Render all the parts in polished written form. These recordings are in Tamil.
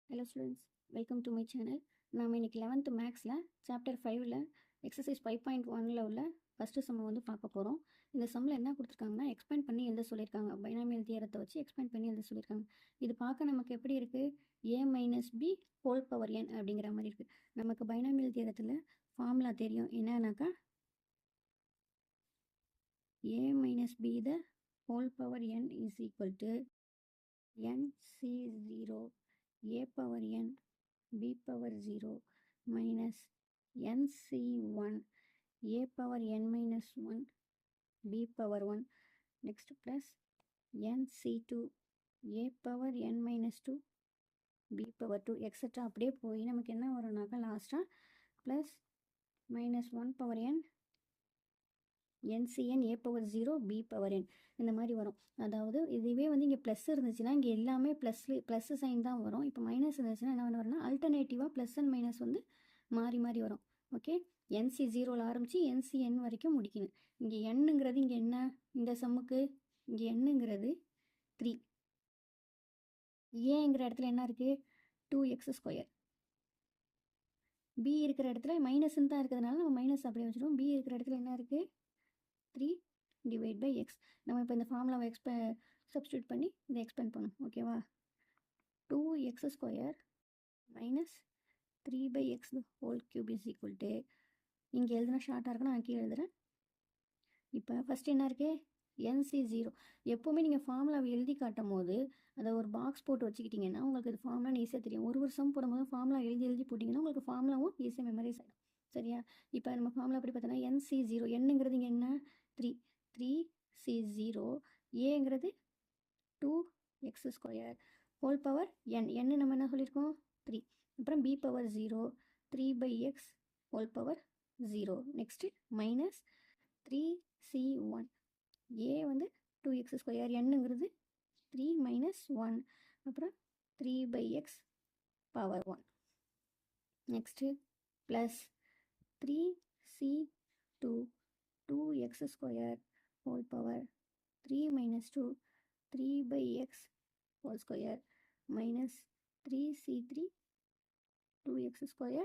Hello students, welcome to my channel. நாம் இன்னைக்கு 11th மேக்ஸில் சாப்டர் 5ல் எக்ஸசைஸ் 5.1ல் உள்ள ஃபஸ்ட்டு சம்மை வந்து பார்க்க போகிறோம். இந்த சம்மில் என்ன கொடுத்துருக்காங்கன்னா எக்ஸ்பேண்ட் பண்ணி எழுத சொல்லியிருக்காங்க. பைனாமியல் தியரத்தை வச்சு எக்ஸ்பேண்ட் பண்ணி எழுத சொல்லியிருக்காங்க. இது பார்க்க நமக்கு எப்படி இருக்குது, a minus B whole power n அப்படிங்கிற மாதிரி இருக்குது. நமக்கு பைனாமியல் தியரத்தில் ஃபார்முலா தெரியும். என்னன்னாக்கா a minus B the whole power n is equal to nc0 a power n b power 0 minus nc1 a power n minus 1 b power 1 next plus nc2 a power n minus 2 b power 2 etc. அப்படியே போய் நமக்கு என்ன வரும்னாக்கா லாஸ்ட்டாக plus minus 1 power n NCN a power 0 b power n இந்த மாதிரி வரும். அதாவது இதுவே வந்து இங்கே ப்ளஸ் இருந்துச்சுன்னா இங்கே எல்லாமே ப்ளஸ் சைன் தான் வரும். இப்போ மைனஸ் இருந்துச்சுன்னா என்ன வரும்னா அல்டர்னேட்டிவாக ப்ளஸ் அண்ட் மைனஸ் வந்து மாறி மாறி வரும். ஓகே, NC 0ல் ஆரம்பித்து NCN வரைக்கும் முடிக்கணும். இங்கே என்னங்கிறது இங்கே என்ன, இந்த சம்முக்கு இங்கே என்னங்கிறது 3, ஏங்கிற இடத்துல என்ன இருக்குது 2x², b இருக்கிற இடத்துல மைனஸ்ன்னு தான் இருக்கிறதுனால நம்ம மைனஸ் அப்படியே வச்சுருவோம். b இருக்கிற இடத்துல என்ன இருக்குது 3 டிவைட் பை எக்ஸ். நம்ம இப்போ இந்த ஃபார்முலாவை சப்ஸ்டியூட் பண்ணி இதை எக்ஸ்பேண்ட் பண்ணணும். ஓகேவா, 2x² minus 3 by X whole cube is equal to, இங்கே எழுதுனா ஷார்ட்டாக இருக்குன்னா நான் கீழே எழுதுகிறேன். இப்போ ஃபஸ்ட்டு என்ன இருக்குது NC0. எப்போவுமே நீங்கள் ஃபார்முலாவை எழுதி காட்டும் போது அதை ஒரு பாக்ஸ் போட்டு வச்சுக்கிட்டிங்கன்னா உங்களுக்கு இது ஃபார்முலான்னு ஈஸியாக தெரியும். ஒரு வருஷம் போடும்போது ஃபார்முலா எழுதி போட்டிங்கன்னா உங்களுக்கு ஃபார்முலாவும் ஈஸியாக மெமரைஸ் ஆகிடும். சரியா, இப்போ நம்ம ஃபார்முலா எப்படி பார்த்தோன்னா NC0 என்னங்கிறது இங்கே என்ன 3c0, ஏங்கிறது 2x² ஹோல் பவர் n நம்ம என்ன சொல்லியிருக்கோம் 3, அப்புறம் b power 0 3 by X whole power 0, next minus 3c1, A வந்து 2x², என்னங்கிறது 3 மைனஸ் 1, அப்புறம் 3 by X power 1, next plus 3c2 2x² whole power 3 minus 2 3 by x whole square minus 3c3 2x²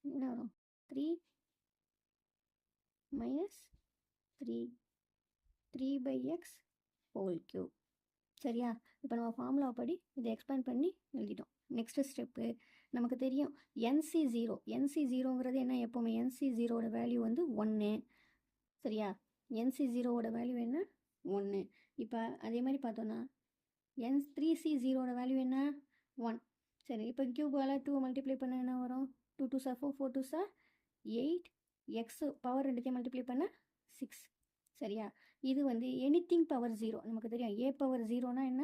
என்ன வரும் 3 minus 3 by x whole cube. சரியா, இப்போ நம்ம ஃபார்முலா படி இதை எக்ஸ்பேண்ட் பண்ணி எழுதிட்டோம். நெக்ஸ்ட் ஸ்டெப்பு நமக்கு தெரியும் NC0ங்கிறது என்ன, எப்போவுமே NC0ஓட வேல்யூ வந்து 1. சரியா, NC0ஓட வேல்யூ என்ன 1. இப்போ அதே மாதிரி பார்த்தோன்னா N3C0ஓட வேல்யூ என்ன 1. சரி, இப்போ கியூபால் 2 மல்டிப்ளை பண்ண என்ன வரும் 2 2 சார் 4 4 2 சார் 8, எக்ஸ் பவர் ரெண்டுத்தையும் மல்டிப்ளை பண்ண 6. சரியா, இது வந்து எனிதிங் பவர் 0 நமக்கு தெரியும். a பவர் 0னா என்ன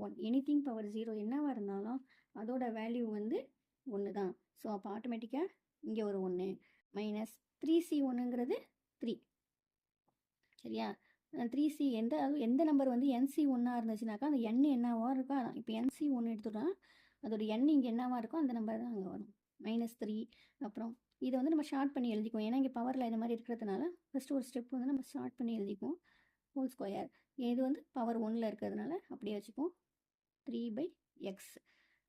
1, எனிதிங் பவர் 0 என்னவாக இருந்தாலும் அதோட வேல்யூ வந்து 1 தான். ஸோ அப்போ ஆட்டோமேட்டிக்காக இங்கே ஒரு 1 மைனஸ் 3c1ங்கிறது 3. சரியா, 3c எந்த நம்பர் வந்து NC1 இருந்துச்சுனாக்கா அந்த n என்னவா இருக்கோ அதான். இப்போ NC1 எடுத்துட்டோம்னா அதோட n இங்கே என்னவா இருக்கோ அந்த நம்பர் தான் அங்கே வரும் மைனஸ் 3. அப்புறம் இதை வந்து நம்ம ஷார்ட் பண்ணி எழுதிக்குவோம். ஏன்னா இங்கே பவரில் இது மாதிரி இருக்கிறதுனால ஃபஸ்ட்டு ஒரு ஸ்டெப் வந்து நம்ம ஷார்ட் பண்ணி எழுதிக்குவோம். ஹோல் ஸ்கொயர் இது வந்து பவர் 1ல் இருக்கிறதுனால அப்படியே வச்சுப்போம் 3 பை எக்ஸ்.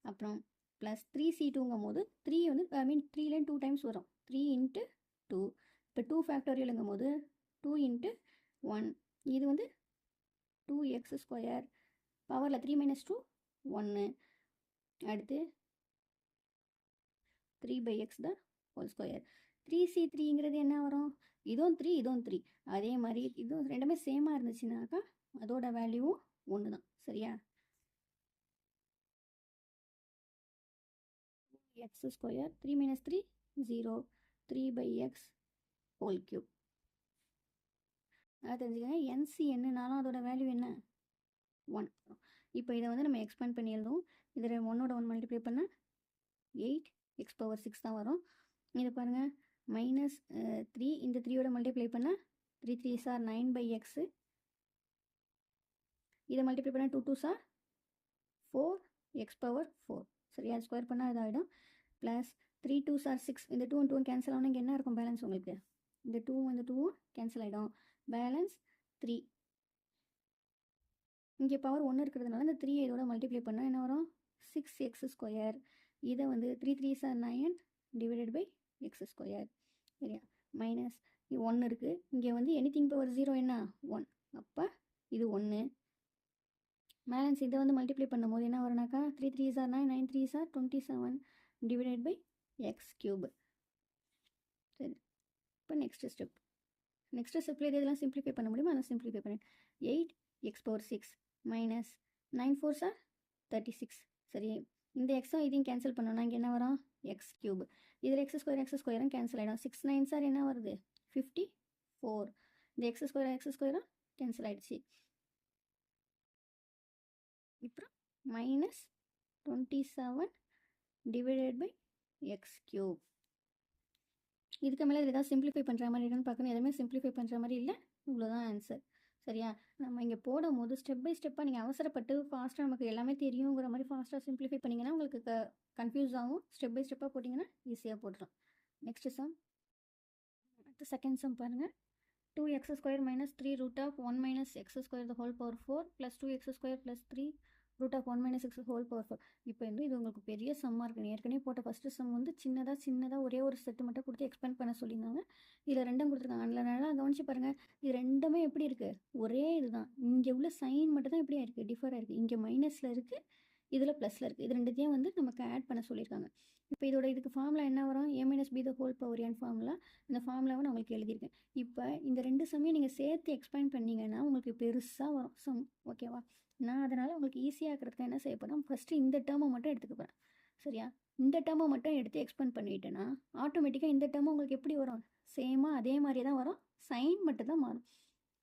அப்புறம் ப்ளஸ் 3c2ங்கும் போது 3 வந்து 3லேயும் 2 டைம்ஸ் வரும் 3 இன்ட்டு 2. இப்போ 2 ஃபேக்டோரியலுங்கும் போது 2 இன்ட்டு 1, இது வந்து 2x² பவரில் 3 மைனஸ் 2 1. அடுத்து 3 பை எக்ஸ் தான் ஹோல் ஸ்கொயர். 3c3ங்கிறது என்ன வரும், இதுவும் 3 இதுவும் 3. அதே மாதிரி இதுவும் ரெண்டுமே சேமாக இருந்துச்சுனாக்கா அதோட வேல்யூவும் 1 தான். சரியா, x² 3 minus 3 0 3 by X whole cube. அதை தெரிஞ்சுக்கங்க. NC என்னன்னாலும் அதோட வேல்யூ என்ன 1. இப்போ இதை வந்து நம்ம எக்ஸ்பேண்ட் பண்ணி எழுதுவோம். இதில் 1ஓட 1 மல்டிப்ளை பண்ண 8 எக்ஸ் பவர் 6 தான் வரும். இதை பாருங்கள் மைனஸ் 3 இந்த 3ஓட மல்டிப்ளை பண்ண 3 3 சார் 9 பை எக்ஸு. இதை மல்டிப்ளை பண்ண 2 2 சார் 4 எக்ஸ் பவர் 4. சரியா, ஸ்கொயர் பண்ணால் இதாகிடும். ப்ளஸ் 3 2 சார் 6, இந்த 2 2 கேன்சல் ஆனால் இங்கே என்ன இருக்கும் பேலன்ஸ் உங்களுக்கு, இந்த 2 இந்த 2 கேன்சல் ஆகிடும். பேலன்ஸ் 3. இங்கே பவர் 1 இருக்கிறதுனால இந்த 3 இதோட மல்டிப்ளை பண்ணால் என்ன வரும் சிக்ஸ் எக்ஸ் ஸ்கொயர். இதை வந்து 3 3s are 9 divided by X square. சரியா, மைனஸ் ஒன்று இருக்குது. இங்கே வந்து எனிதிங் பவர் 0 என்ன 1, அப்போ இது 1. பேலன்ஸ் இதை வந்து மல்டிப்ளை பண்ணும்போது என்ன வரும்னாக்கா 3 3s are 9 9 3s are 27 divided by X cube. சரி, இப்போ நெக்ஸ்ட் ஸ்டெப்பில் இதெல்லாம் சிம்பிளிஃபை பண்ண முடியுமா? அதை சிம்பிளிஃபை பண்ணேன். 8 X power 6 minus 9 4s are 36. சரி, இந்த எக்ஸும் இதையும் கேன்சல் பண்ணோன்னா இங்கே என்ன வரும் எக்ஸ் கியூப். இதில் எக்ஸ் ஸ்கொயரும் கேன்சல் ஆகிடும். 6 9s are என்ன வருது 54. இந்த எக்ஸ் ஸ்கொயரும் கேன்சல் ஆகிடுச்சு. இப்போ minus 27 divided by X cube. இதுக்கு மேலே ஏதாவது சிம்பிளிஃபை பண்ணுற மாதிரி இருக்குன்னு பார்க்கணும். எதுவுமே சிம்பிளிஃபை பண்ணுற மாதிரி இல்லை. இவ்வளோதான் ஆன்சர். சரியா, நம்ம இங்கே போடும்போது ஸ்டெப் பை ஸ்டெப்பாக நீங்கள் அவசரப்பட்டு ஃபாஸ்ட்டாக நமக்கு எல்லாமே தெரியுங்கிற மாதிரி ஃபாஸ்ட்டாக சிம்பிளிஃபை பண்ணிங்கன்னா உங்களுக்கு கன்ஃபியூஸ் ஆகும். ஸ்டெப் பை ஸ்டெப்பாக போட்டிங்கன்னா ஈஸியாக போட்டுரும். நெக்ஸ்ட் சம், அடுத்த செகண்ட் சம் பாருங்கள். 2x square minus 3 root of 1 minus x square the whole power 4 plus 2x square plus 3 root of 1 minus x whole power 4. இப்போ வந்து இது உங்களுக்கு பெரிய சம்மாக இருக்குது. ஏற்கனவே போட்ட ஃபஸ்ட்டு சம் வந்து சின்னதாக ஒரே ஒரு செட்டு மட்டும் கொடுத்து எக்ஸ்பேண்ட் பண்ண சொல்லியிருந்தாங்க. இதில் ரெண்டும் கொடுத்துருக்காங்க. அதில் நல்லா கவனிச்சு பாருங்கள். இது ரெண்டுமே எப்படி இருக்குது, ஒரே இதுதான். இங்கே உள்ள சைன் மட்டும் தான் எப்படியா இருக்குது, டிஃபர் ஆகிருக்கு. இங்கே மைனஸில் இருக்குது, இதில் ப்ளஸில் இருக்குது. இது ரெண்டுத்தையும் வந்து நமக்கு ஆட் பண்ண சொல்லியிருக்காங்க. இப்போ இதுக்கு ஃபார்முலா என்ன வரும், a minus b the whole power n formula. இந்த ஃபார்முலாவை நான் உங்களுக்கு எழுதியிருக்கேன். இப்போ இந்த ரெண்டு சம்மையும் நீங்கள் சேர்த்து எக்ஸ்பேண்ட் பண்ணிங்கன்னா உங்களுக்கு பெருசாக வரும் சம். ஓகேவா, நான் அதனால் உங்களுக்கு ஈஸியாக இருக்கிறதுக்கு என்ன செய்ய போகிறேன், ஃபஸ்ட்டு இந்த டேர்மை மட்டும் எடுத்துக்க போகிறேன். சரியா, இந்த டேர்மை மட்டும் எடுத்து எக்ஸ்பேண்ட் பண்ணிட்டேன்னா ஆட்டோமேட்டிக்காக இந்த டேர்மை உங்களுக்கு எப்படி வரும், சேமாக அதே மாதிரி தான் வரும். சைன் மட்டும் தான் மாறும்.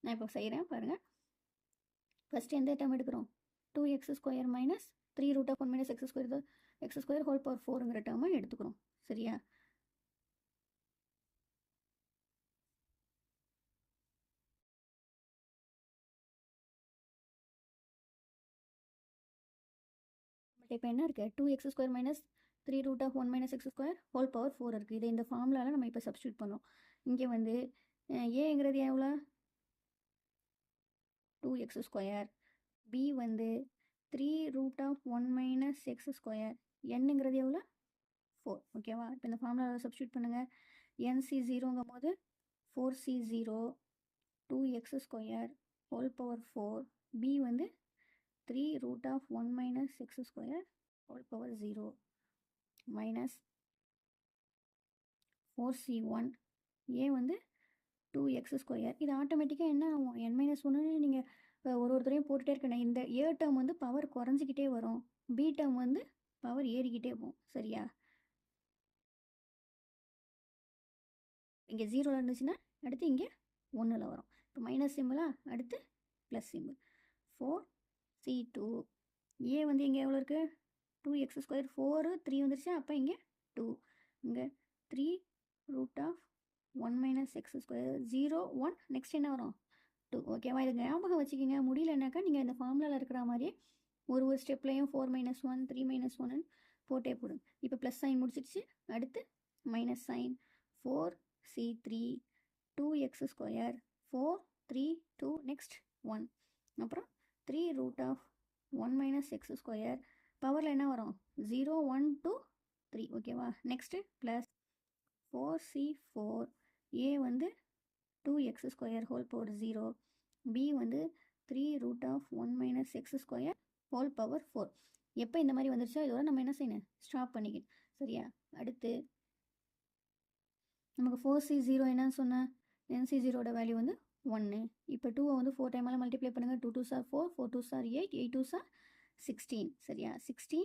நான் இப்போ செய்கிறேன் பாருங்கள். ஃபஸ்ட்டு எந்த டேர்ம் எடுக்கிறோம், 2x square minus 3 root of 1 minus x square whole power 4ங்கிற டேர்மை எடுத்துக்கிறோம். சரியா, இப்போ என்ன இருக்குது, 2x square minus 3 root of 1 minus x square whole power 4 இருக்குது. இதை இந்த ஃபார்முலாவில் நம்ம இப்போ சப்ஸ்டியூட் பண்ணோம். இங்கே வந்து ஏங்கிறது எவ்வளோ 2x square, b வந்து 3 root of 1 minus x square, என்னங்கிறது எவ்வளோ 4. ஓகேவா, இப்போ இந்த ஃபார்முலாவில் சப்ஸ்டியூட் பண்ணுங்கள். nc0ங்கும் போது 4c0 2x square whole power 4, b வந்து 3 root of 1 minus x square whole power 0 minus 4c1, a வந்து 2x square. இது ஆட்டோமேட்டிக்காக என்ன ஆகும், n minus 1 நீங்கள் ஒருத்தரையும் போட்டுகிட்டே இருக்கணும். இந்த a டேர்ம் வந்து பவர் குறைஞ்சிக்கிட்டே வரும், b டேர்ம் வந்து பவர் ஏறிக்கிட்டே போகும். சரியா, இங்கே 0 இருந்துச்சுன்னா அடுத்து இங்கே 1ல் வரும். இப்போ மைனஸ் சிம்பிளா, அடுத்து ப்ளஸ் சிம்பிள். 4c2, ஏ வந்து இங்கே எவ்வளோ இருக்குது 2x square 4 3 வந்துருச்சு. அப்போ இங்கே 2, இங்கே 3 root of 1 minus x square 0 1, next என்ன வரும் 2. ஓகேவா, இது ஞாபகம் வச்சுக்கிங்க. முடியலனாக்கா நீங்கள் இந்த ஃபார்முலாவில் இருக்கிற மாதிரியே ஒரு ஸ்டெப்லையும் 4 minus 1 3 minus 1 போட்டே போடுங்க. இப்போ ப்ளஸ் சைன் முடிச்சிடுச்சு, அடுத்து minus sign 4c3 2x square 4 3 2 next 1, அப்புறம் 3 root of 1 minus x square பவரில் என்ன வரும் 0 1 2 3. ஓகேவா, நெக்ஸ்ட்டு ப்ளஸ் 4c4, a வந்து 2x square whole power 0, b வந்து 3 root of 1 minus x square whole power 4. எப்போ இந்த மாதிரி வந்துருச்சோ இதோட நம்ம என்ன செய்யணும், ஸ்டாப் பண்ணிக்கணும். சரியா, அடுத்து நமக்கு 4c0 என்னன்னு சொன்னால் nc0ட வேல்யூ வந்து 1. இப்போ 2 வந்து 4 டைமால் மல்டிப்ளை பண்ணுங்கள். 2 2s are 4 4 2s are 8 8 2s are 16. சரியா, 16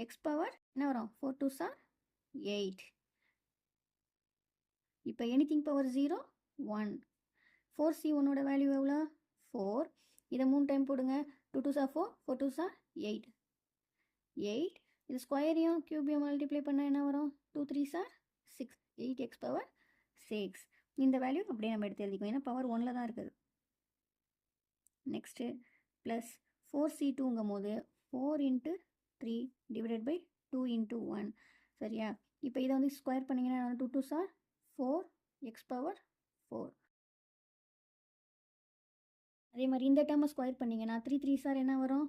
x பவர் என்ன வரும் 4 2s are 8. இப்போ எனிதிங் பவர் 0 1. 4c1ஓட வேல்யூ எவ்வளோ 4. இதை 3 டைம் போடுங்க. 2 2s are 4 4 2s are 8 8. இது ஸ்கொயரையும் கியூபையும் மல்டிப்ளை பண்ணால் என்ன வரும் 2 3s are 6 8x பவர் 6. இந்த வேல்யூ அப்படியே நம்ம எடுத்து எழுதிக்கோம், ஏன்னா பவர் 1ல் தான் இருக்குது. நெக்ஸ்ட்டு ப்ளஸ் 4c2ங்கும் போது 4 × 3 டிவைடட் பை 2 × 1. சரியா, இப்போ இதை வந்து ஸ்கொயர் பண்ணிங்கன்னா 2 2s are 4 x பவர் 4. அதே மாதிரி இந்த டேர்மை ஸ்கொயர் பண்ணிங்கன்னா 3 3s are என்ன வரும்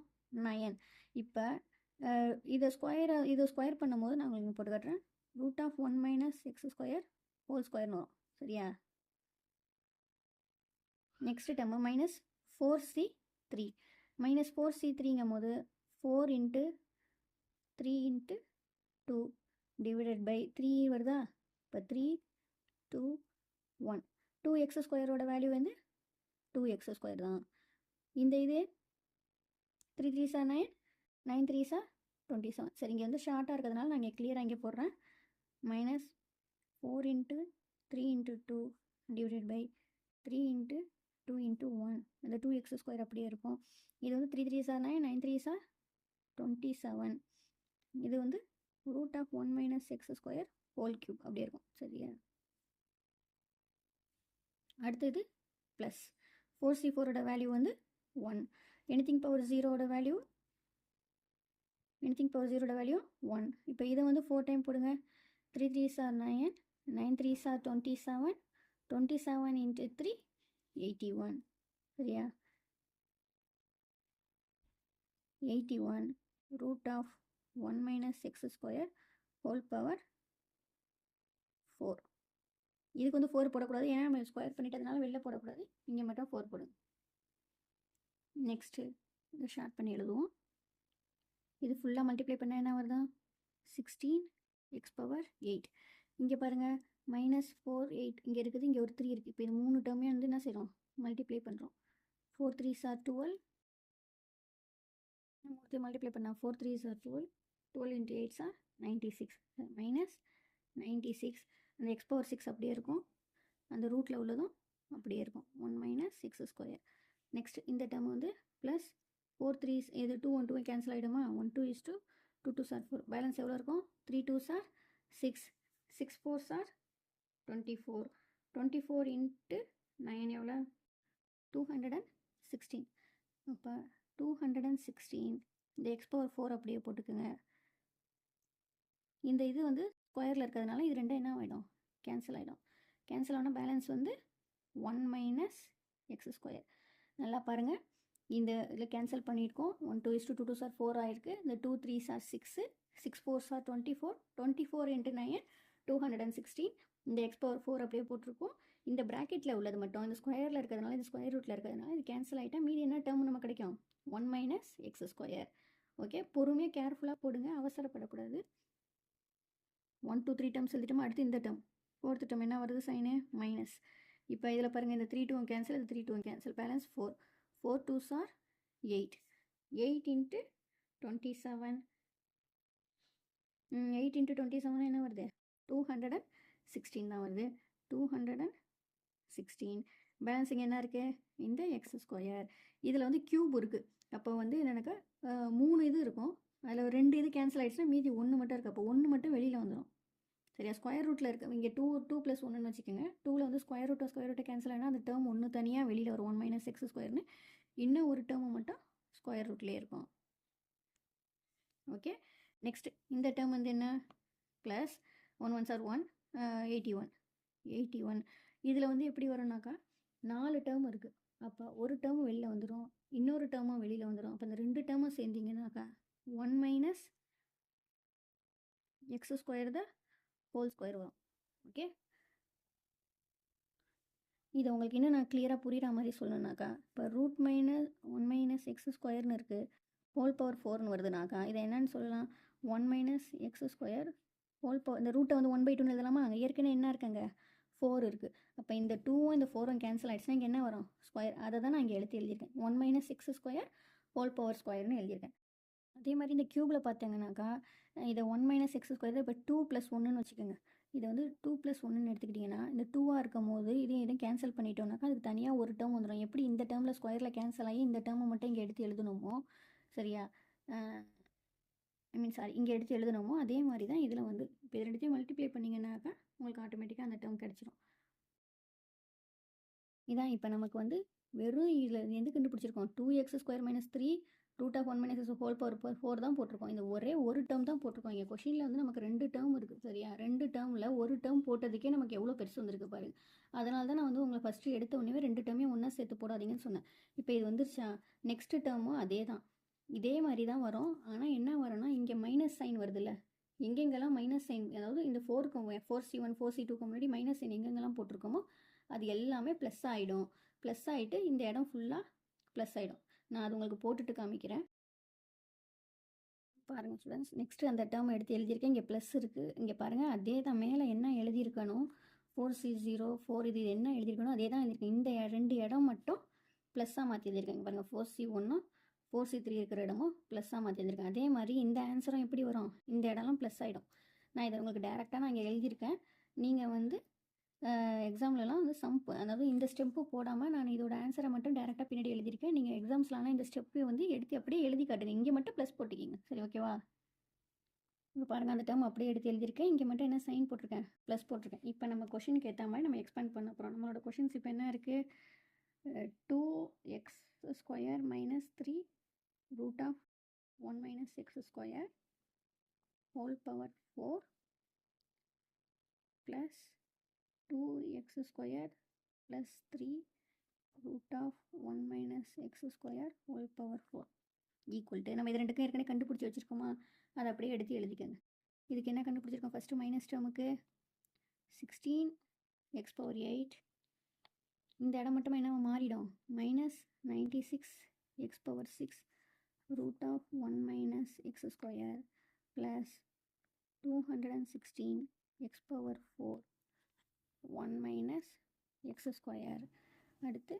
9. இப்போ இதை ஸ்கொயர் பண்ணும்போது நான் உங்களுக்கு போட்டு காட்டுறேன். Root of 1 minus X square whole ஸ்கொயர்னு வரும். சரியா? Next term minus 4c3. Minus 4c3ங்கும் போது 4 இன்ட்டு 3 இன்ட்டு 2 டிவைடட் பை 3 வருதா? இப்போ 3 2 1 2x ஸ்கொயரோட வேல்யூ வந்து 2x ஸ்கொயர் தான். இந்த இது 3 3s are 9, 9 3s are 27. சரி, இங்கே வந்து ஷார்ட்டாக இருக்கிறதுனால நான் இங்கே கிளியராக இங்கே போடுறேன். Minus 4 into 3 into 2 divided by 3 into 2 into 1. இந்த 2x ஸ்கொயர் அப்படியே இருக்கும். இது வந்து 3 3s are 9, 9 3s are 27. இது வந்து root of 1 minus X square whole cube அப்படியே இருக்கும். சரியா? அடுத்தது ப்ளஸ் 4c4ஓட வேல்யூ வந்து 1. எனிதிங் பவர் 0ஓட வேல்யூ 1. இப்போ இதை வந்து 4 டைம் போடுங்க. 3 3s are 9, 9 3s are 27, 27 into 3 81. சரியா? 81 root of 1 minus X square whole power 4. இதுக்கு வந்து 4 போடக்கூடாது, ஏன்னா நம்ம ஸ்கொயர் பண்ணிட்டதுனால வெளில போடக்கூடாது. இங்கே மட்டும் 4 போடுங்க. நெக்ஸ்ட்டு இதை ஷார்ட் பண்ணி எழுதுவோம். இது ஃபுல்லாக மல்டிப்ளை பண்ணால் என்ன வருதா? 16 எக்ஸ் பவர் 8. இங்கே பாருங்கள், மைனஸ் 4 8 இங்கே இருக்குது, இங்கே ஒரு 3 இருக்குது. இப்போ இது 3 டேர்மே வந்து என்ன செய்கிறோம்? மல்டிப்ளை பண்ணுறோம். 4 3s are 12. மல்டிப்ளை பண்ணால் 4 3s are 12, 12 into 8s are 96. Minus 96. அந்த எக்ஸ் பவர் 6 அப்படியே இருக்கும், அந்த ரூட்டில் உள்ளதும் அப்படியே இருக்கும். 1 மைனஸ் எக்ஸ் ஸ்கொயர். நெக்ஸ்ட் இந்த டேர்ம் வந்து ப்ளஸ் 4 3s, இது 2 1 2 கேன்சல் ஆகிடுமா? 1 2 is 2, 2 2s are 4. பேலன்ஸ் எவ்வளோ இருக்கும்? 3 2s are 6, 6 4s are 24. 24 into 9 எவ்வளோ? 216. அப்போ 216 இந்த எக்ஸ் பவர் 4 அப்படியே போட்டுக்குங்க. இந்த இது வந்து ஸ்கொயரில் இருக்கிறதுனால இது ரெண்டும் என்ன ஆகிடும்? கேன்சல் ஆகிடும். கேன்சல் ஆனால் பேலன்ஸ் வந்து 1 மைனஸ் எக்ஸ் ஸ்கொயர். நல்லா பாருங்கள், இந்த இதில் கேன்சல் பண்ணியிருக்கோம். 1 2 is 2, 2 2s are 4 ஆயிருக்கு. இந்த 2 3s are 6, 6 4s are 24, 24 into 9 216. இந்த எக்ஸ் பவர் 4 அப்படியே போட்டிருக்கோம். இந்த ப்ராக்கெட்டில் உள்ளது மட்டும் இந்த ஸ்கொயரில் இருக்கிறதுனால, இந்த ஸ்கொயர் ரூட்டில் இருக்கிறதுனால இது கேன்சல் ஆகிட்டா மீதி என்ன டேர்ம் நமக்கு கிடைக்கும்? 1 மைனஸ் எக்ஸ் ஸ்கொயர். ஓகே, பொறுமையாக கேர்ஃபுல்லாக போடுங்க, அவசரப்படக்கூடாது. 1 2 3 டேர்ம்ஸ் எழுதிட்டோமா? அடுத்து இந்த டேர்ம் 4th டேர்ம் என்ன வருது? Sign minus. இப்போ இதில் பாருங்கள், இந்த 3 2 கேன்சல், இது 3 2 cancel, balance 4. 4 2s are 8. 8 into 27. 8 into 27 என்ன வருது? 216 தான் வருது. 216. பேலன்ஸ் இங்கே என்ன இருக்குது? இந்த எக்ஸ் ஸ்கொயர். இதில் வந்து க்யூப் இருக்குது. அப்போ வந்து என்னென்னாக்கா 3 இது இருக்கும், அதில் 2 இது கேன்சல் ஆகிடுச்சுன்னா மீதி 1 மட்டும் இருக்குது. அப்போ 1 மட்டும் வெளியில் வந்துடும். சரியா? ஸ்கொயர் ரூட்டில் இருக்குது. இங்கே 2 + 1ன்னு வச்சுக்கோங்க. 2ல் வந்து ஸ்கொயர் ரூட்டை கேன்சல் ஆனால் அந்த டேர்ம் 1 தனியாக வெளியில் வரும், 1 மைனஸ் எக்ஸ் ஸ்கொயர்னு. இன்னும் ஒரு டேர்மு மட்டும் ஸ்கொயர் ரூட்லேயே இருக்கும். ஓகே, நெக்ஸ்ட் இந்த டேர்ம் வந்து என்ன? Plus 1 1s are 1, 81. இதில் வந்து எப்படி வரும்னாக்கா 4 டேர்ம் இருக்குது. அப்போ ஒரு டேர்ம் வெளியில் வந்துடும், இன்னொரு டேர்மும் வெளியில் வந்துடும். அப்போ இந்த 2 டேர்மும் சேர்ந்திங்கனாக்கா 1 minus X square the whole square வரும். ஓகே, இது உங்களுக்கு இன்னும் நான் கிளியராக புரிகிற மாதிரி சொல்லணுனாக்கா, இப்போ ரூட் மைனஸ் 1 மைனஸ் எக்ஸ் ஸ்கொயர்னு இருக்குது, ஹோல் பவர் 4ன்னு வருதுனாக்கா இதை என்னன்னு சொல்லலாம்? 1 minus X square whole power. இந்த ரூட்டை வந்து 1/2ன்னு எழுதலாமா? அங்கே ஏற்கனவே என்ன இருக்குங்க? 4 இருக்குது. அப்போ இந்த 2வும் இந்த 4ம் கேன்சல் ஆகிடுச்சுன்னா இங்கே என்ன வரும்? ஸ்கொயர். அதை தான் நான் இங்கே எழுதியிருக்கேன். 1 minus X square whole power ஸ்கொயர்னு எழுதியிருக்கேன். அதே மாதிரி இந்த க்யூபில் பார்த்தீங்கன்னாக்கா இதை 1 மைனஸ் எக்ஸ் ஸ்கொயர் இப்போ 2 + 1ன்னு வச்சுக்கோங்க. இதை வந்து 2 + 1ன்னு எடுத்துக்கிட்டிங்கன்னா இந்த 2ஆக இருக்கும் போது இதையும் கேன்சல் பண்ணிட்டோம்னாக்கா அதுக்கு தனியாக ஒரு டேர்ம் வந்துடும். எப்படி இந்த டேர்மில் ஸ்கொயரில் கேன்சல் ஆகி இந்த டேர்மை மட்டும் இங்கே எடுத்து எழுதணுமோ, சரியா? சாரி, இங்கே எடுத்து எழுதணுமோ அதே மாதிரி தான் இதில் வந்து இப்போ இது ரெண்டுத்தையும் மல்டிப்ளை பண்ணிங்கன்னாக்கா உங்களுக்கு ஆட்டோமேட்டிக்காக அந்த டேர்ம் கிடச்சிடும். இதான் இப்போ நமக்கு வந்து வெறும் இதில் எது கண்டுபிடிச்சிருக்கோம்? 2x square minus 3 root of 1 minus X whole power 4 தான் போட்டிருக்கோம். இந்த ஒரே ஒரு டேர்ம் தான் போட்டிருக்கோம். இங்கே கொஷினில் வந்து நமக்கு 2 டேர்ம் இருக்குது. சரியா? 2 டேர்மில் ஒரு டேர்ம் போட்டதுக்கே நமக்கு எவ்வளோ பெருசு வந்திருக்கு பாருங்க. அதனால தான் நான் வந்து உங்களை ஃபஸ்ட்டு எடுத்த உடனே 2 டேர்மையும் ஒன்றா சேர்த்து போடாதீங்கன்னு சொன்னேன். இப்போ இது வந்துருச்சா? நெக்ஸ்ட் டேர்மும் அதே தான். இதே மாதிரி தான் வரும். ஆனால் என்ன வரும்னா இங்கே மைனஸ் சைன் வருதுல்ல, எங்கெங்கெல்லாம் மைனஸ் சைன், அதாவது இந்த 4C1 4C2க்கு முன்னாடி மைனஸ் சைன் எங்கெங்கெல்லாம் போட்டிருக்கோமோ அது எல்லாமே ப்ளஸ் ஆகிடும். ப்ளஸ் ஆகிட்டு இந்த இடம் ஃபுல்லாக ப்ளஸ் ஆகிடும். நான் அது உங்களுக்கு போட்டுட்டு காமிக்கிறேன். பாருங்கள் ஸ்டூடெண்ட்ஸ், நெக்ஸ்ட்டு அந்த டேர்ம் எடுத்து எழுதியிருக்கேன். இங்கே ப்ளஸ் இருக்குது. இங்கே பாருங்கள், அதே தான் மேலே என்ன எழுதியிருக்கணும், 4C0 4 இது என்ன எழுதியிருக்கணும் அதே தான் எழுதியிருக்கேன். இந்த 2 இடம் மட்டும் ப்ளஸ்ஸாக மாற்றி எழுதியிருக்கேன். பாருங்கள், 4C1 4C3 இருக்கிற இடமும் ப்ளஸ்ஸாக மாற்றி எழுதியிருக்கேன். அதே மாதிரி இந்த ஆன்சரும் எப்படி வரும், இந்த இடம்லாம் ப்ளஸ் ஆகிடும். நான் இதை உங்களுக்கு டேரெக்டாக நான் இங்கே எழுதியிருக்கேன். நீங்கள் வந்து எக்ஸாம்லலாம் வந்து அதாவது இந்த ஸ்டெப்பு போடாமல் நான் இதோட ஆன்சரை மட்டும் டேரெக்டாக பின்னாடி எழுதியிருக்கேன். நீங்கள் எக்ஸாம்ஸ்லாம் இந்த ஸ்டெப்பு வந்து எடுத்து அப்படியே எழுதி காட்டுங்க. இங்கே மட்டும் ப்ளஸ் போட்டுக்கிங்க. சரி, ஓகேவா? இப்போ பாருங்கள், அந்த டேர்ம் அப்படியே எடுத்து எழுதியிருக்கேன். இங்கே மட்டும் என்ன சைன் போட்டிருக்கேன், ப்ளஸ் போட்டிருக்கேன். இப்போ நம்ம கொஷினுக்கு ஏற்ற மாதிரி நம்ம எக்ஸ்பேண்ட் பண்ண போகிறோம். நம்மளோட கொஷின்ஸ் இப்போ என்ன இருக்குது, 2x² - 3 √1 - x² whole power 4 plus 2x² plus 3 √1 - x² whole power 4 equal to, நம்ம இது ரெண்டுக்கும் ஏற்கனவே கண்டுபிடிச்சி வச்சுருக்கோமா, அதை அப்படியே எடுத்து எழுதிக்கோங்க. இதுக்கு என்ன கண்டுபிடிச்சிருக்கோம், ஃபஸ்ட்டு மைனஸ் டேர்முக்கு 16x⁸. இந்த இடம் மட்டும் என்ன மாறிடும், -96x⁶ √1 - x² plus 216x⁴ 1 - x². அடுத்து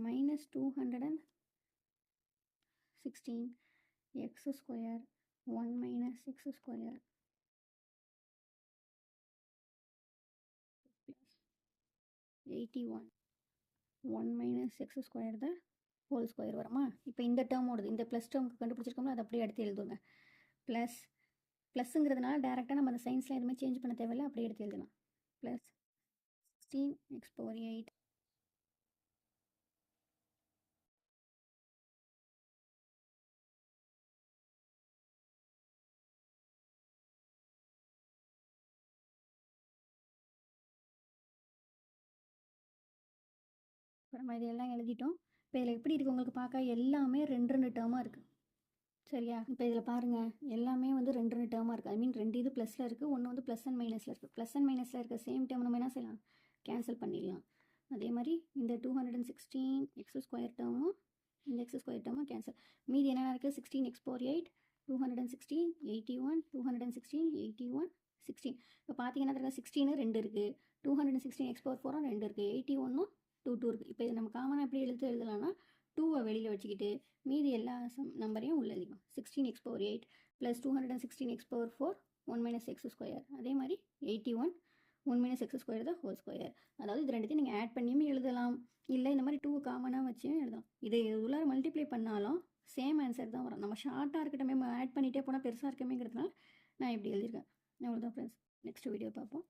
-216x² 1 - x² +81 1 - x² தான் ஹோல் ஸ்கொயர் வருமா. இப்போ இந்த டேர்மோடது, இந்த ப்ளஸ் டேர்முக்கு கண்டுபிடிச்சிருக்கோம்ல, அதை அப்படியே எடுத்து எழுதுங்க. ப்ளஸ்ங்கிறதுனால டேரெக்டாக நம்ம அந்த சயின்ஸ்லாம் எதுவுமே சேஞ்ச் பண்ண தேவையில்லை, அப்படியே எடுத்து எழுதலாம். Plus 16x⁸. இப்போ நம்ம இதெல்லாம் எழுதிட்டோம். இப்போ இதில் எப்படி இருக்குது உங்களுக்கு பார்க்க, எல்லாமே 2 டேர்மாக இருக்குது. சரியா? இப்போ இதில் பாருங்கள், எல்லாமே வந்து 2 டேர்மாக இருக்குது. ஐ மீன் 2 இது ப்ளஸில் இருக்குது, ஒன்று வந்து ப்ளஸ் அண்ட் மைனஸில் இருக்குது. ப்ளஸ் அண்ட் மைனஸில் இருக்க சேம் டேர்ம் நம்ம என்ன செய்யலாம், கேன்சல் பண்ணிடலாம். அதே மாதிரி இந்த 216x² டேர்மும் இந்த x² டேர்மும் கேன்சல். மீதி என்ன இருக்குது, 16x⁴ 216 81 216 81 16. இப்போ பார்த்தீங்கன்னா 16 2 இருக்குது, 216x⁴ 2 இருக்குது, 81 2 இருக்குது. இப்போ இது நம்ம காமனாக எப்படி எழுதலாம்னா, 2வை வெளியில் வச்சுக்கிட்டு மீதி எல்லா நம்பரையும் உள்ள எழுதிக்கும். 16x⁴ plus 216x⁴ 1 - x². அதே மாதிரி 81 1 - x² தான் ஹோல் ஸ்கொயர். அதாவது இது ரெண்டுத்தையும் நீங்கள் ஆட் பண்ணியும் எழுதலாம், இல்லை இந்த மாதிரி 2 காமனாக வச்சும் எழுதலாம். இதை உள்ளார மல்டிப்ளை பண்ணாலும் சேம் ஆன்சர் தான் வரும். நம்ம ஷார்ட்டாக இருக்கட்டும், ஆட் பண்ணிகிட்டே போனால் பெருசாக இருக்கமேங்கிறதுனால நான் இப்படி எழுதியிருக்கேன். அவ்வளோதான் ஃப்ரெண்ட்ஸ். நெக்ஸ்ட் வீடியோ பார்ப்போம்.